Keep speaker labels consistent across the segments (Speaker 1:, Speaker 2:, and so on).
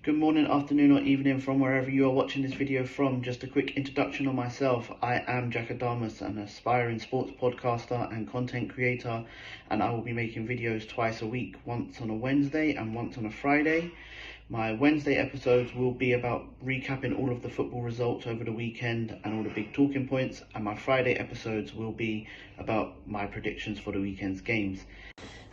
Speaker 1: Good morning, afternoon or evening from wherever you are watching this video from. Just a quick introduction on myself. I am Jack Adamus, an aspiring sports podcaster and content creator, and I will be making videos twice a week, once on a Wednesday and once on a Friday. My Wednesday episodes will be about recapping all of the football results over the weekend and all the big talking points, and my Friday episodes will be about my predictions for the weekend's games.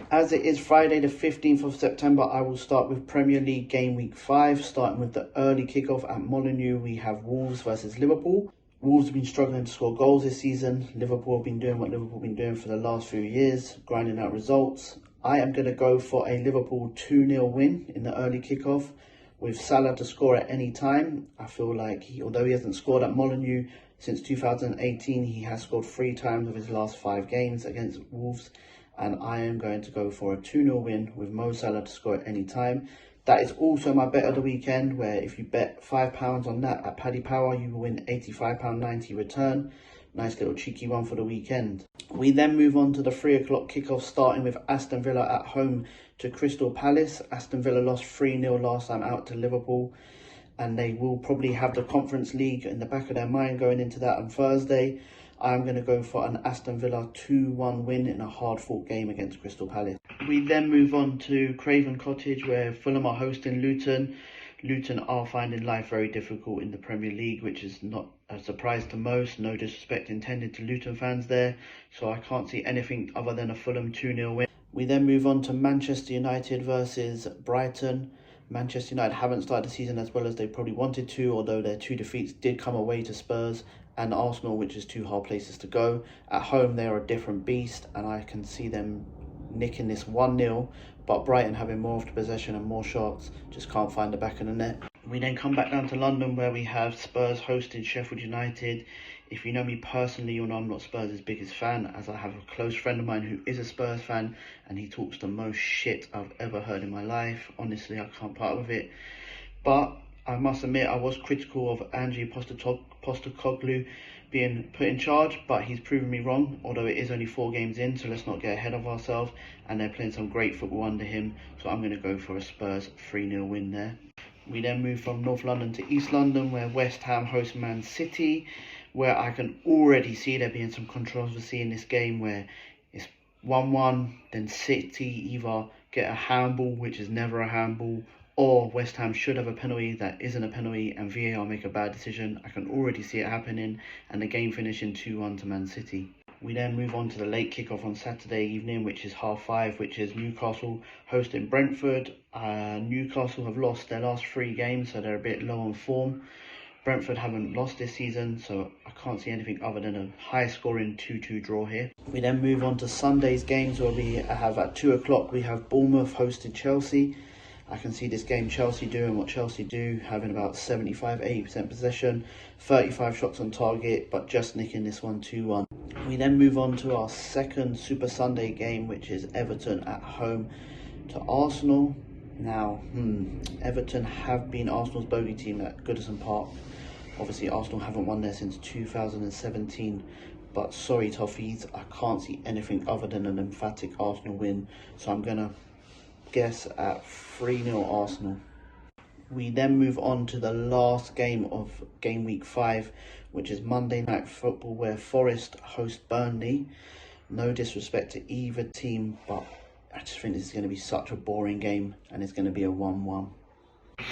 Speaker 1: As it is Friday the 15th of September, I will start with Premier League game week 5, starting with the early kickoff at Molineux. We have Wolves versus Liverpool. Wolves have been struggling to score goals this season. Liverpool have been doing what Liverpool have been doing for the last few years, grinding out results. I am going to go for a Liverpool 2-0 win in the early kickoff with Salah to score at any time. I feel like although he hasn't scored at Molineux since 2018, he has scored 3 times of his last 5 games against Wolves. And I am going to go for a 2-0 win with Mo Salah to score at any time. That is also my bet of the weekend, where if you bet £5 on that at Paddy Power, you will win £85.90 return. Nice little cheeky one for the weekend. We then move on to the 3 o'clock kickoff, starting with Aston Villa at home to Crystal Palace. Aston Villa lost 3-0 last time out to Liverpool, and they will probably have the Conference League in the back of their mind going into that on Thursday. I'm going to go for an Aston Villa 2-1 win in a hard-fought game against Crystal Palace. We then move on to Craven Cottage, where Fulham are hosting Luton. Luton are finding life very difficult in the Premier League, which is not a surprise to most. No disrespect intended to Luton fans there, so I can't see anything other than a Fulham 2-0 win. We then move on to Manchester United versus Brighton. Manchester United haven't started the season as well as they probably wanted to, although their 2 defeats did come away to Spurs and Arsenal, which is 2 hard places to go. At home, they are a different beast, and I can see them nicking this 1-0, but Brighton having more of the possession and more shots, just can't find the back of the net. We then come back down to London, where we have Spurs hosting Sheffield United. If you know me personally, you'll know I'm not Spurs' biggest fan, as I have a close friend of mine who is a Spurs fan, and he talks the most shit I've ever heard in my life. Honestly, I can't part with it. But I must admit, I was critical of Ange Postecoglou being put in charge, but he's proven me wrong, although it is only 4 games in, so let's not get ahead of ourselves, and they're playing some great football under him, so I'm going to go for a Spurs 3-0 win there. We then move from North London to East London, where West Ham host Man City, where I can already see there being some controversy in this game, where it's 1-1, then City either get a handball, which is never a handball, or West Ham should have a penalty that isn't a penalty and VAR make a bad decision. I can already see it happening, and the game finishing 2-1 to Man City. We then move on to the late kickoff on Saturday evening, which is 5:30, which is Newcastle hosting Brentford. Newcastle have lost their last 3 games, so they're a bit low on form. Brentford haven't lost this season, so I can't see anything other than a high-scoring 2-2 draw here. We then move on to Sunday's games, where we have at 2 o'clock, we have Bournemouth hosting Chelsea. I can see this game Chelsea doing what Chelsea do, having about 75-80% possession, 35 shots on target, but just nicking this one 2-1. We then move on to our second Super Sunday game, which is Everton at home to Arsenal. Now, Everton have been Arsenal's bogey team at Goodison Park. Obviously, Arsenal haven't won there since 2017. But sorry, Toffees, I can't see anything other than an emphatic Arsenal win. So I'm going to guess at 3-0 Arsenal. We then move on to the last game of game week 5, which is Monday Night Football, where Forest host Burnley. No disrespect to either team, but I just think this is going to be such a boring game, and it's going to be a 1-1.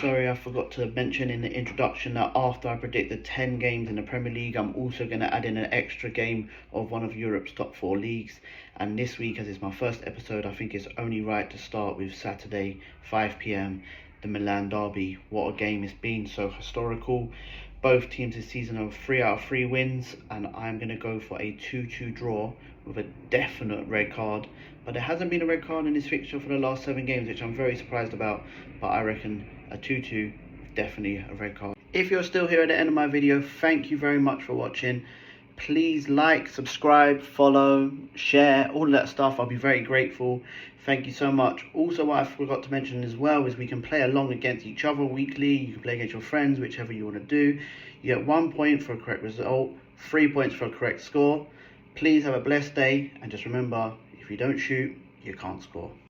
Speaker 1: Sorry, I forgot to mention in the introduction that after I predict the 10 games in the Premier League, I'm also going to add in an extra game of one of Europe's top 4 leagues. And this week, as it's my first episode, I think it's only right to start with Saturday, 5 PM, the Milan derby. What a game it's been, so historical. Both teams this season have 3 out of 3 wins, and I'm going to go for a 2-2 draw with a definite red card. But there hasn't been a red card in this fixture for the last 7 games, which I'm very surprised about. But I reckon a 2-2, definitely a red card. If you're still here at the end of my video, thank you very much for watching. Please like, subscribe, follow, share, all of that stuff. I'll be very grateful. Thank you so much. Also, what I forgot to mention as well is we can play along against each other weekly. You can play against your friends, whichever you want to do. You get 1 point for a correct result, 3 points for a correct score. Please have a blessed day, and just remember, if you don't shoot, you can't score.